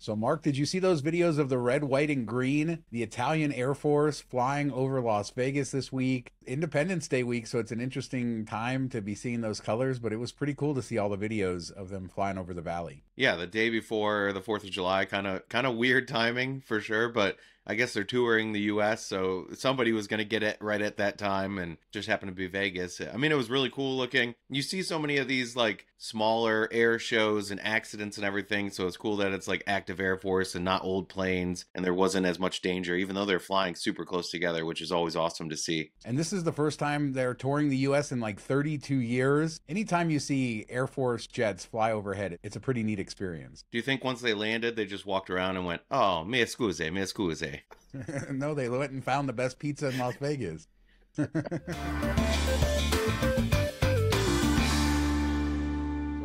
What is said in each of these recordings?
So, Mark, did you see those videos of the red, white, and green? The Italian Air Force flying over Las Vegas this week, Independence Day week. So, it's an interesting time to be seeing those colors, but it was pretty cool to see all the videos of them flying over the valley. Yeah, the day before the 4th of July, kind of weird timing for sure, but I guess they're touring the US, so somebody was going to get it right at that time and just happened to be Vegas. I mean, it was really cool looking. You see so many of these like smaller air shows and accidents and everything, so it's cool that it's like active Air Force and not old planes, and there wasn't as much danger even though they're flying super close together, which is always awesome to see. And this is the first time they're touring the US in like 32 years. Anytime you see Air Force jets fly overhead, it's a pretty neat experience. Do you think once they landed, they just walked around and went, "Oh, mi scuse, mi scuse"? No, they went and found the best pizza in Las Vegas. So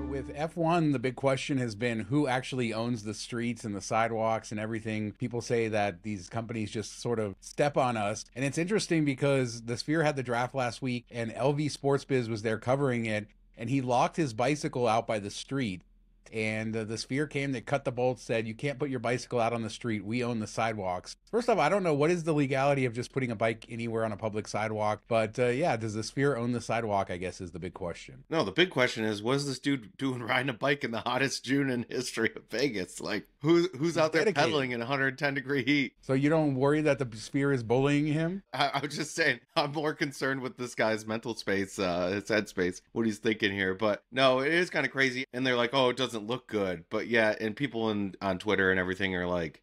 with F1, the big question has been who actually owns the streets and the sidewalks and everything. People say that these companies just sort of step on us. And it's interesting because the Sphere had the draft last week and LV Sports Biz was there covering it. And he locked his bicycle out by the street. And the Sphere came, they cut the bolts, said, you can't put your bicycle out on the street. We own the sidewalks. First off, I don't know what is the legality of just putting a bike anywhere on a public sidewalk. But yeah, does the Sphere own the sidewalk, I guess, is the big question. No, the big question is, what is this dude doing riding a bike in the hottest June in history of Vegas? Like, who's out there dedicated. pedaling in 110-degree heat? So you don't worry that the Sphere is bullying him? I was just saying, I'm more concerned with this guy's mental space, his headspace, what he's thinking here. But no, it is kind of crazy. And they're like, oh, it doesn't look good. But yeah, and people on Twitter and everything are like,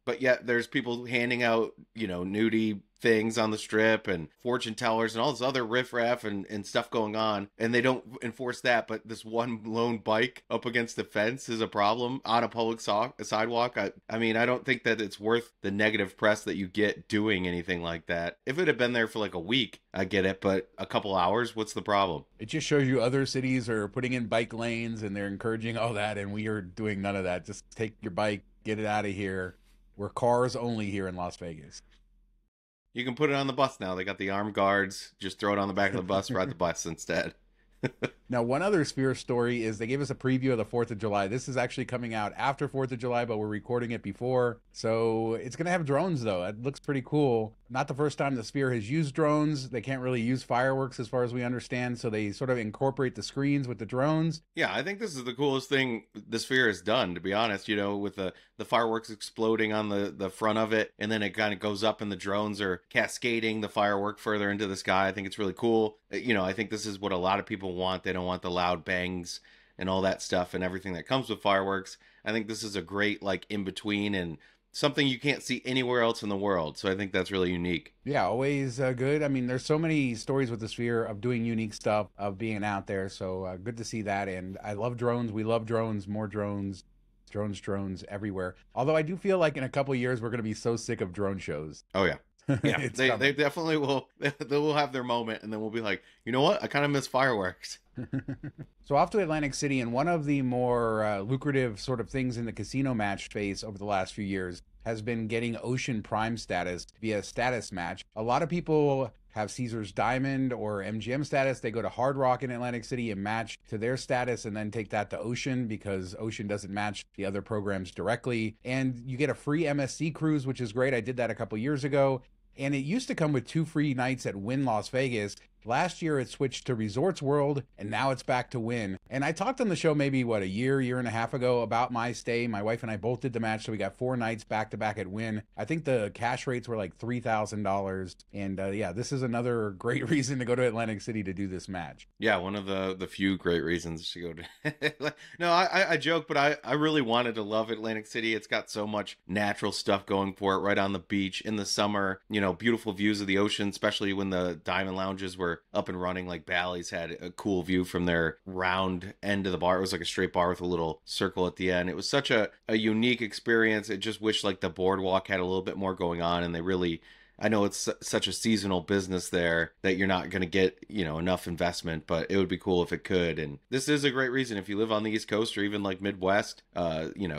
but yet there's people handing out, nudie things on the strip and fortune tellers and all this other riffraff and stuff going on. And they don't enforce that. But this one lone bike up against the fence is a problem on a public sidewalk. I mean, I don't think that it's worth the negative press that you get doing anything like that. If it had been there for like a week, I get it. But a couple hours, what's the problem? It just shows you other cities are putting in bike lanes and they're encouraging all that. And we are doing none of that. Just take your bike, get it out of here. We're cars only here in Las Vegas. You can put it on the bus now. They got the armed guards. Just throw it on the back of the bus, ride the bus instead. Now, one other Sphere story is they gave us a preview of the 4th of July. This is actually coming out after 4th of July, but we're recording it before. So it's going to have drones, though. It looks pretty cool. Not the first time the Sphere has used drones. They can't really use fireworks as far as we understand. So they sort of incorporate the screens with the drones. Yeah, I think this is the coolest thing the Sphere has done, to be honest, with the fireworks exploding on the front of it. And then it kind of goes up and the drones are cascading the firework further into the sky. I think it's really cool. I think this is what a lot of people want. They don't want the loud bangs and all that stuff and everything that comes with fireworks. I think this is a great like in between and something you can't see anywhere else in the world. So I think that's really unique. Yeah, always good. I mean, there's so many stories with the Sphere of doing unique stuff, of being out there. So good to see that. And I love drones. We love drones, more drones. Drones everywhere. Although I do feel like in a couple of years, we're going to be so sick of drone shows. Oh, yeah. Yeah, they definitely will. They will have their moment, and then we'll be like, you know what? I kind of miss fireworks. So off to Atlantic City, and one of the more lucrative sort of things in the casino match space over the last few years has been getting Ocean Prime status via status match. A lot of people have Caesars Diamond or MGM status. They go to Hard Rock in Atlantic City and match to their status and then take that to Ocean because Ocean doesn't match the other programs directly. And you get a free MSC cruise, which is great. I did that a couple years ago. And it used to come with 2 free nights at Wynn Las Vegas. Last year, it switched to Resorts World, and now it's back to Wynn. And I talked on the show maybe, a year and a half ago about my stay. My wife and I both did the match, so we got 4 nights back-to-back at Wynn. I think the cash rates were like $3,000. And yeah, this is another great reason to go to Atlantic City to do this match. Yeah, one of the few great reasons to go to. No, I joke, but I really wanted to love Atlantic City. It's got so much natural stuff going for it right on the beach in the summer. Beautiful views of the ocean, especially when the Diamond Lounges were up and running. Like Bally's had a cool view from their round end of the bar. It was like a straight bar with a little circle at the end. It was such a unique experience. I just wish like the boardwalk had a little bit more going on, and they really, I know it's such a seasonal business there that you're not going to get, enough investment, but it would be cool if it could. And this is a great reason if you live on the East Coast or even like Midwest,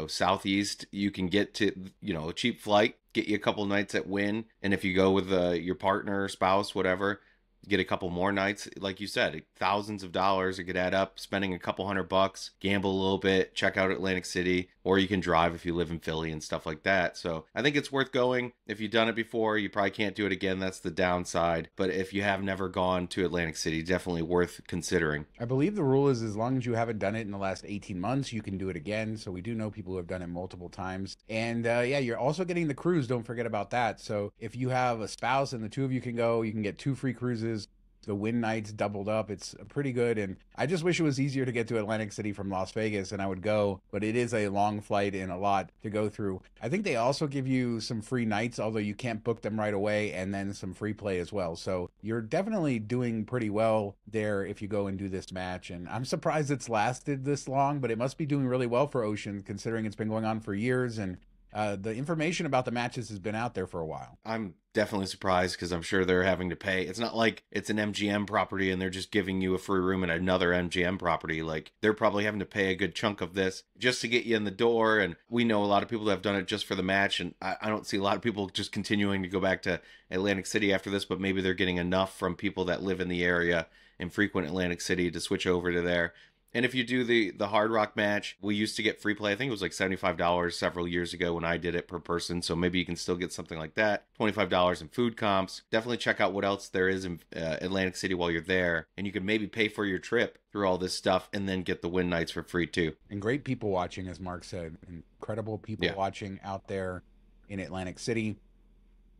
Southeast, you can get to, a cheap flight, get you a couple nights at Wynn. And if you go with your partner, spouse, whatever, get a couple more nights. Like you said, thousands of dollars. It could add up, spending a couple $100, gamble a little bit, check out Atlantic City. or you can drive if you live in Philly and stuff like that. So I think it's worth going. If you've done it before, you probably can't do it again. That's the downside. But if you have never gone to Atlantic City, definitely worth considering. I believe the rule is as long as you haven't done it in the last 18 months, you can do it again. So we do know people who have done it multiple times. And yeah, you're also getting the cruise. Don't forget about that. So if you have a spouse and the two of you can go, you can get 2 free cruises. The Wynn nights doubled up. It's pretty good. And I just wish it was easier to get to Atlantic City from Las Vegas, and I would go, but it is a long flight and a lot to go through. I think they also give you some free nights, although you can't book them right away, and then some free play as well. So you're definitely doing pretty well there if you go and do this match. And I'm surprised it's lasted this long, but it must be doing really well for Ocean considering it's been going on for years. And the information about the matches has been out there for a while. I'm definitely surprised because I'm sure they're having to pay. It's not like it's an MGM property and they're just giving you a free room at another MGM property. Like, they're probably having to pay a good chunk of this just to get you in the door. And we know a lot of people that have done it just for the match. And I don't see a lot of people just continuing to go back to Atlantic City after this, but maybe they're getting enough from people that live in the area and frequent Atlantic City to switch over to there. And if you do the Hard Rock match, we used to get free play. I think it was like $75 several years ago when I did it per person. So maybe you can still get something like that. $25 in food comps. Definitely check out what else there is in Atlantic City while you're there. And you can maybe pay for your trip through all this stuff and then get the Wynn nights for free too. And great people watching, as Mark said. Incredible people watching out there in Atlantic City.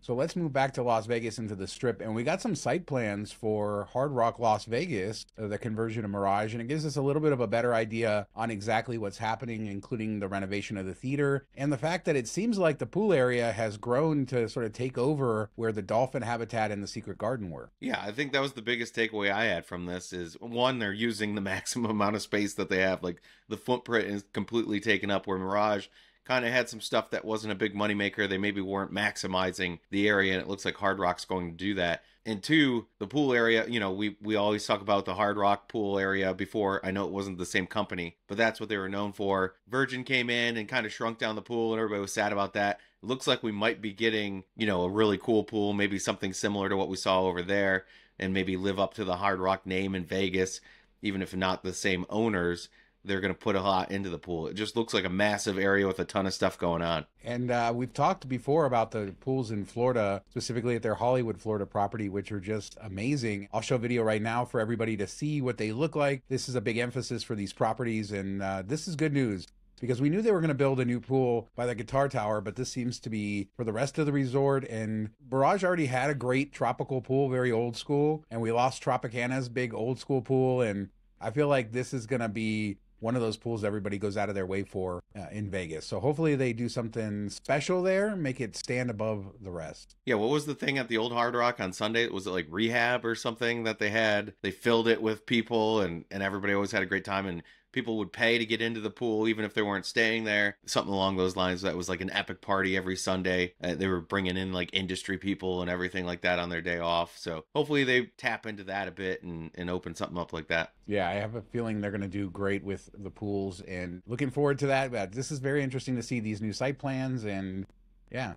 So let's move back to Las Vegas into the Strip. And we got some site plans for Hard Rock Las Vegas, the conversion to Mirage. And it gives us a little bit of a better idea on exactly what's happening, including the renovation of the theater. And the fact that it seems like the pool area has grown to sort of take over where the dolphin habitat and the secret garden were. Yeah, I think that was the biggest takeaway I had from this is, one, they're using the maximum amount of space that they have. Like, the footprint is completely taken up, where Mirage kind of had some stuff that wasn't a big moneymaker. They maybe weren't maximizing the area, and it looks like Hard Rock's going to do that. And two, the pool area, you know, we always talk about the Hard Rock pool area before. I know it wasn't the same company, but that's what they were known for. Virgin came in and kind of shrunk down the pool, and everybody was sad about that. It looks like we might be getting, you know, a really cool pool, maybe something similar to what we saw over there, and maybe live up to the Hard Rock name in Vegas, even if not the same owners. They're going to put a lot into the pool. It just looks like a massive area with a ton of stuff going on. And we've talked before about the pools in Florida, specifically at their Hollywood, Florida property, which are just amazing. I'll show a video right now for everybody to see what they look like. This is a big emphasis for these properties, and this is good news, because we knew they were going to build a new pool by the Guitar Tower, but this seems to be for the rest of the resort. And Mirage already had a great tropical pool, very old school, and we lost Tropicana's big old school pool, and I feel like this is going to be one of those pools everybody goes out of their way for in Vegas. So hopefully they do something special there, make it stand above the rest. Yeah, what was the thing at the old Hard Rock on Sunday? Was it like rehab or something that they had? They filled it with people, and everybody always had a great time, and people would pay to get into the pool even if they weren't staying there. Something along those lines. That was like an epic party every Sunday. They were bringing in like industry people and everything like that on their day off. So hopefully they tap into that a bit and open something up like that. Yeah, I have a feeling they're going to do great with the pools, and looking forward to that. But this is very interesting to see these new site plans, and yeah,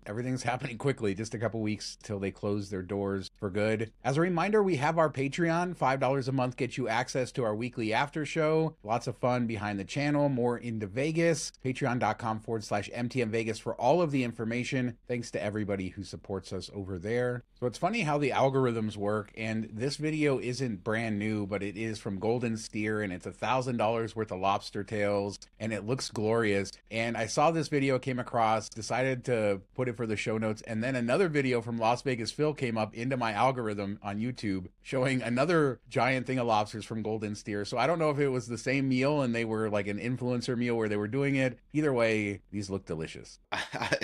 everything's happening quickly. Just a couple weeks till they close their doors for good. As a reminder, we have our Patreon. $5 a month gets you access to our weekly after show. Lots of fun behind the channel, more into Vegas. Patreon.com/MTM Vegas for all of the information. Thanks to everybody who supports us over there. So it's funny how the algorithms work, and this video isn't brand new, but it is from Golden Steer, and it's $1,000 worth of lobster tails, and it looks glorious. And I saw this video, came across, decided to put it for the show notes, and then another video from Las Vegas Phil came up into my algorithm on YouTube showing another giant thing of lobsters from Golden Steer. So I don't know if it was the same meal and they were like an influencer meal where they were doing it. Either way, these look delicious.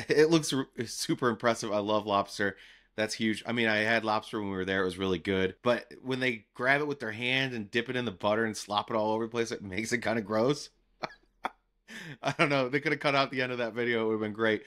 It looks super impressive. I love lobster. That's huge. I mean, I had lobster when we were there. It was really good. But when they grab it with their hand and dip it in the butter and slop it all over the place, it makes it kind of gross. I don't know. They could have cut out the end of that video. It would have been great.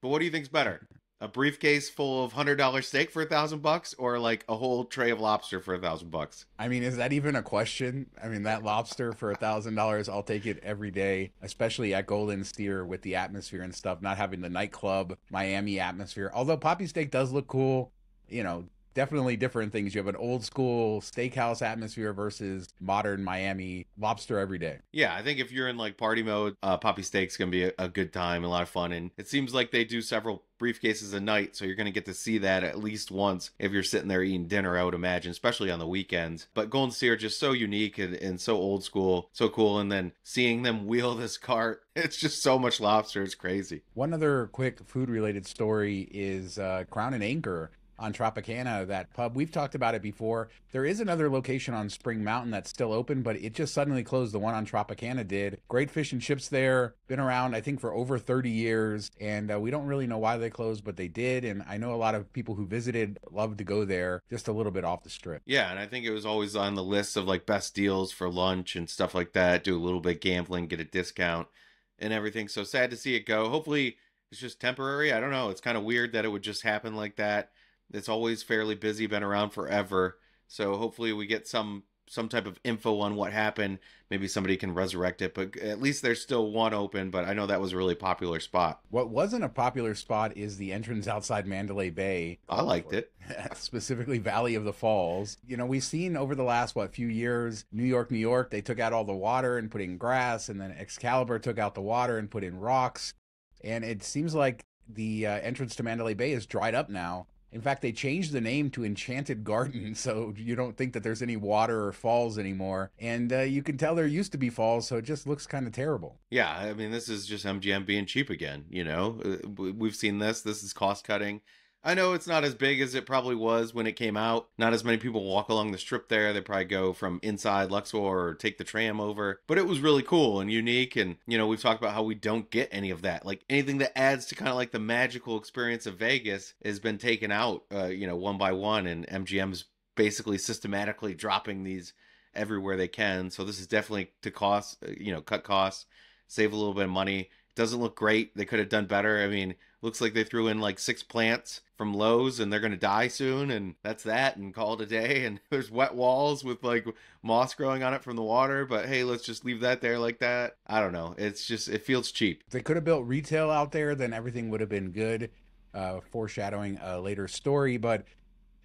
But what do you think's better? A briefcase full of $100 steak for $1,000, or like a whole tray of lobster for $1,000? I mean, is that even a question? I mean, that lobster for $1,000, I'll take it every day, especially at Golden Steer with the atmosphere and stuff, not having the nightclub Miami atmosphere. Although Poppy Steak does look cool, you know, definitely different things. You have an old school steakhouse atmosphere versus modern Miami lobster every day. Yeah, I think if you're in like party mode, Poppy Steak's gonna be a good time, a lot of fun, and it seems like they do several briefcases a night, so you're gonna get to see that at least once if you're sitting there eating dinner, I would imagine, especially on the weekends. But Golden Sea are just so unique and so old school, so cool, and then seeing them wheel this cart, it's just so much lobster, it's crazy. One other quick food related story is Crown and Anchor on Tropicana, that pub. We've talked about it before. There is another location on Spring Mountain that's still open, but it just suddenly closed. The one on Tropicana did. Great fish and chips there. Been around, I think, for over 30 years. And we don't really know why they closed, but they did. And I know a lot of people who visited love to go there, just a little bit off the strip. Yeah, and I think it was always on the list of like best deals for lunch and stuff like that. Do a little bit of gambling, get a discount and everything. So sad to see it go. Hopefully it's just temporary. I don't know. It's kind of weird that it would just happen like that. It's always fairly busy, been around forever. So hopefully we get some type of info on what happened. Maybe somebody can resurrect it, but at least there's still one open, but I know that was a really popular spot. What wasn't a popular spot is the entrance outside Mandalay Bay. I liked it. Specifically Valley of the Falls. You know, we've seen over the last, few years, New York, they took out all the water and put in grass, and then Excalibur took out the water and put in rocks. And it seems like the entrance to Mandalay Bay is dried up now. In fact, they changed the name to Enchanted Garden, so you don't think that there's any water or falls anymore. And you can tell there used to be falls, so it just looks kind of terrible. Yeah, I mean, this is just MGM being cheap again, you know? We've seen this. This is cost cutting. I know it's not as big as it probably was when it came out. Not as many people walk along the strip there. They probably go from inside Luxor or take the tram over. But it was really cool and unique. And, you know, we've talked about how we don't get any of that. Like anything that adds to kind of like the magical experience of Vegas has been taken out, one by one. And MGM's basically systematically dropping these everywhere they can. So this is definitely to cut costs, save a little bit of money. It doesn't look great. They could have done better. I mean, looks like they threw in like 6 plants from Lowe's and they're going to die soon. And that's that, and call it a day. And there's wet walls with like moss growing on it from the water. But hey, let's just leave that there like that. I don't know. It's just, it feels cheap. If they could have built retail out there, then everything would have been good. Foreshadowing a later story. But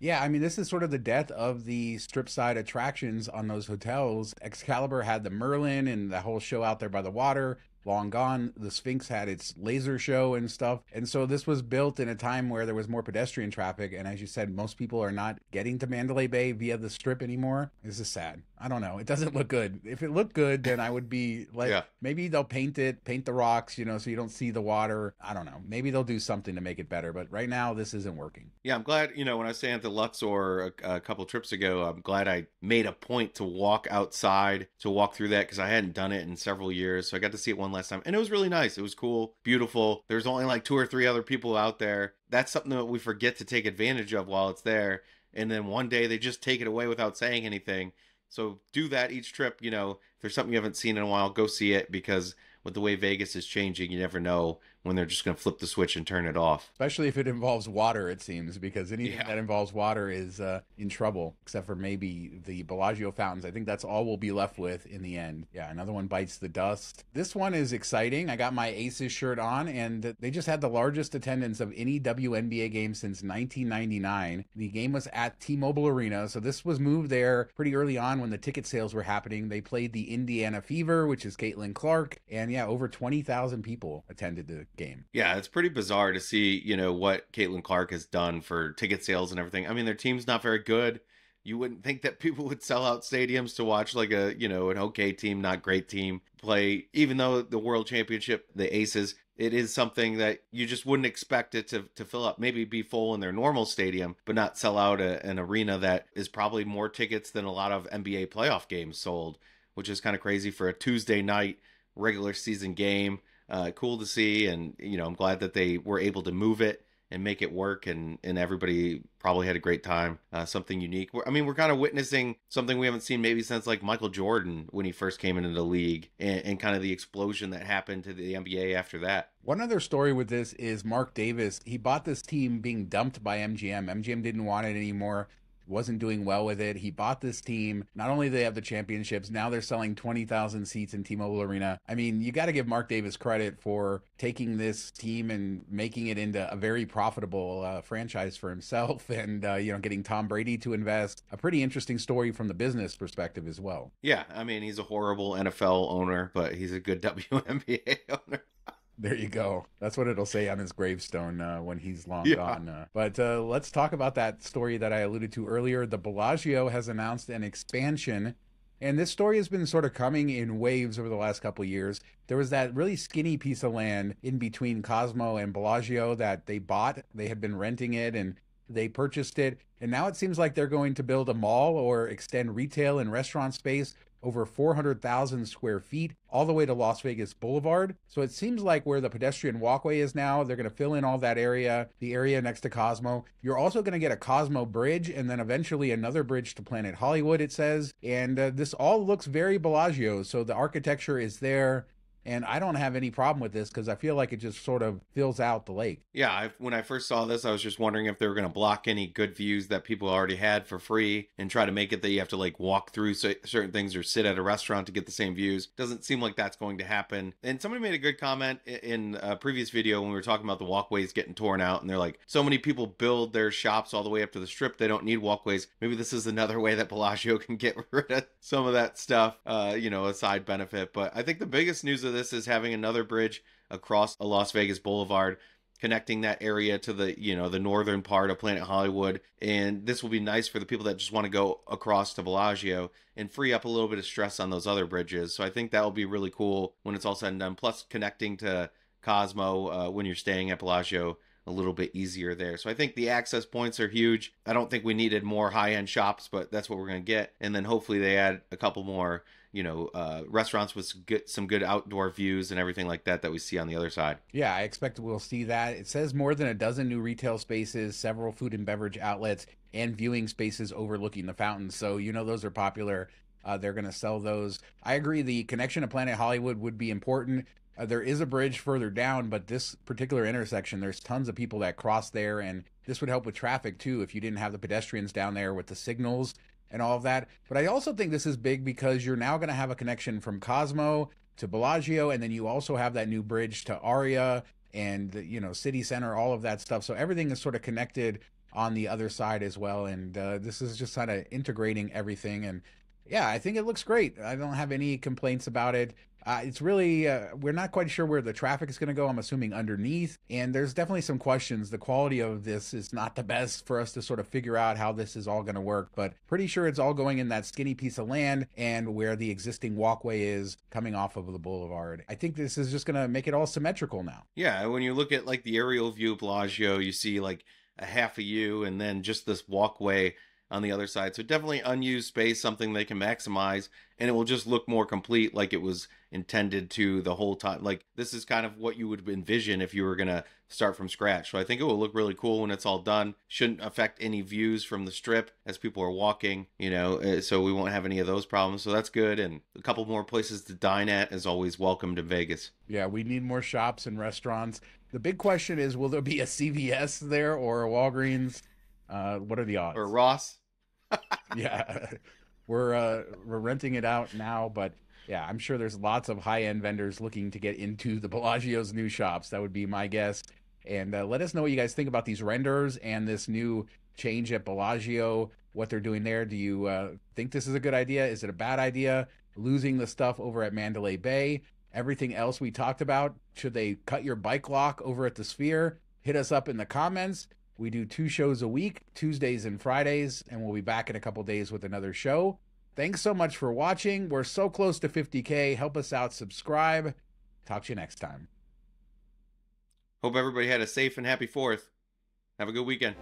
yeah, I mean, this is sort of the death of the strip side attractions on those hotels. Excalibur had the Merlin and the whole show out there by the water. Long gone. The Sphinx had its laser show and stuff. And so this was built in a time where there was more pedestrian traffic. And as you said, most people are not getting to Mandalay Bay via the strip anymore. This is sad. I don't know. It doesn't look good. If it looked good, then I would be like, yeah. Maybe they'll paint the rocks, so you don't see the water. I don't know. Maybe they'll do something to make it better. But right now, this isn't working. Yeah, I'm glad, when I was staying at the Luxor a couple trips ago, I'm glad I made a point to walk outside, to walk through that, because I hadn't done it in several years. So I got to see it one last time. And it was really nice. It was cool, beautiful. There's only like 2 or 3 other people out there. That's something that we forget to take advantage of while it's there. And then one day they just take it away without saying anything. So do that each trip. If there's something you haven't seen in a while, go see it, because with the way Vegas is changing, you never know when they're just going to flip the switch and turn it off. Especially if it involves water, it seems, because anything that involves water is in trouble, except for maybe the Bellagio fountains. I think that's all we'll be left with in the end. Yeah, another one bites the dust. This one is exciting. I got my Aces shirt on, and they just had the largest attendance of any WNBA game since 1999. The game was at T-Mobile Arena, so this was moved there pretty early on when the ticket sales were happening. They played the Indiana Fever, which is Caitlin Clark, and yeah, over 20,000 people attended the game. Yeah, it's pretty bizarre to see, what Caitlin Clark has done for ticket sales and everything. I mean, their team's not very good. You wouldn't think that people would sell out stadiums to watch like an okay team, not great team play, even though the World Championship, the Aces, it is something that you just wouldn't expect it to fill up. Maybe be full in their normal stadium, but not sell out an arena that is probably more tickets than a lot of NBA playoff games sold, which is kind of crazy for a Tuesday night regular season game. Cool to see, and I'm glad that they were able to move it and make it work, and everybody probably had a great time. Something unique. We're kind of witnessing something we haven't seen maybe since like Michael Jordan when he first came into the league, and kind of the explosion that happened to the NBA after that. One other story with this is Mark Davis. He bought this team being dumped by MGM. MGM didn't want it anymore. wasn't doing well with it. He bought this team. Not only do they have the championships, now they're selling 20,000 seats in T-Mobile Arena. I mean, you got to give Mark Davis credit for taking this team and making it into a very profitable franchise for himself, and getting Tom Brady to invest. A pretty interesting story from the business perspective as well. Yeah, I mean, he's a horrible NFL owner, but he's a good WNBA owner. There you go. That's what it'll say on his gravestone when he's long Yeah. gone. But let's talk about that story that I alluded to earlier. The Bellagio has announced an expansion, and this story has been sort of coming in waves over the last couple of years. There was that really skinny piece of land in between Cosmo and Bellagio that they bought. They had been renting it, and they purchased it. And now it seems like they're going to build a mall or extend retail and restaurant space over 400,000 square feet all the way to Las Vegas Boulevard. So it seems like where the pedestrian walkway is now, they're going to fill in all that area, the area next to Cosmo. You're also going to get a Cosmo bridge and then eventually another bridge to Planet Hollywood, it says. And this all looks very Bellagio. So the architecture is there. And I don't have any problem with this because I feel like it just sort of fills out the lake. Yeah, when I first saw this, I was just wondering if they were going to block any good views that people already had for free and try to make it that you have to like walk through certain things or sit at a restaurant to get the same views. Doesn't seem like that's going to happen. And somebody made a good comment in a previous video when we were talking about the walkways getting torn out, and they're like, so many people build their shops all the way up to the strip, they don't need walkways. Maybe this is another way that Bellagio can get rid of some of that stuff, a side benefit. But I think the biggest news of this is having another bridge across a Las Vegas Boulevard, connecting that area to the northern part of Planet Hollywood. And this will be nice for the people that just want to go across to Bellagio and free up a little bit of stress on those other bridges. So I think that will be really cool when it's all said and done. Plus connecting to Cosmo when you're staying at Bellagio, a little bit easier there. So I think the access points are huge. I don't think we needed more high-end shops, but that's what we're going to get. And then hopefully they add a couple more restaurants with some good outdoor views and everything like that we see on the other side. Yeah, I expect we'll see that. It says more than a dozen new retail spaces, several food and beverage outlets, and viewing spaces overlooking the fountains. So, those are popular. They're going to sell those. I agree the connection to Planet Hollywood would be important. There is a bridge further down, but this particular intersection, there's tons of people that cross there, and this would help with traffic too if you didn't have the pedestrians down there with the signals and all of that. But I also think this is big because you're now going to have a connection from Cosmo to Bellagio, and then you also have that new bridge to Aria and City Center, all of that stuff. So everything is sort of connected on the other side as well, and this is just kind of integrating everything. And yeah, I think it looks great. I don't have any complaints about it. It's really, we're not quite sure where the traffic is going to go. I'm assuming underneath. And there's definitely some questions. The quality of this is not the best for us to sort of figure out how this is all going to work. But pretty sure it's all going in that skinny piece of land and where the existing walkway is coming off of the boulevard. I think this is just going to make it all symmetrical now. Yeah, when you look at like the aerial view of Bellagio, you see like a half a U and then just this walkway on the other side. So definitely unused space, something they can maximize, and it will just look more complete like it was intended to the whole time. Like this is kind of what you would envision if you were going to start from scratch. So I think it will look really cool when it's all done. Shouldn't affect any views from the strip as people are walking, so we won't have any of those problems. So that's good. And a couple more places to dine at is always welcomed in Vegas. Yeah, we need more shops and restaurants. The big question is, will there be a CVS there or a Walgreens? What are the odds? Or Ross? Yeah, we're renting it out now, but yeah, I'm sure there's lots of high-end vendors looking to get into the Bellagio's new shops. That would be my guess. And let us know what you guys think about these renders and this new change at Bellagio, what they're doing there. Do you think this is a good idea? Is it a bad idea? Losing the stuff over at Mandalay Bay, everything else we talked about. Should they cut your bike lock over at the Sphere? Hit us up in the comments. We do 2 shows a week, Tuesdays and Fridays, and we'll be back in a couple days with another show. Thanks so much for watching. We're so close to 50K. Help us out. Subscribe. Talk to you next time. Hope everybody had a safe and happy 4th. Have a good weekend.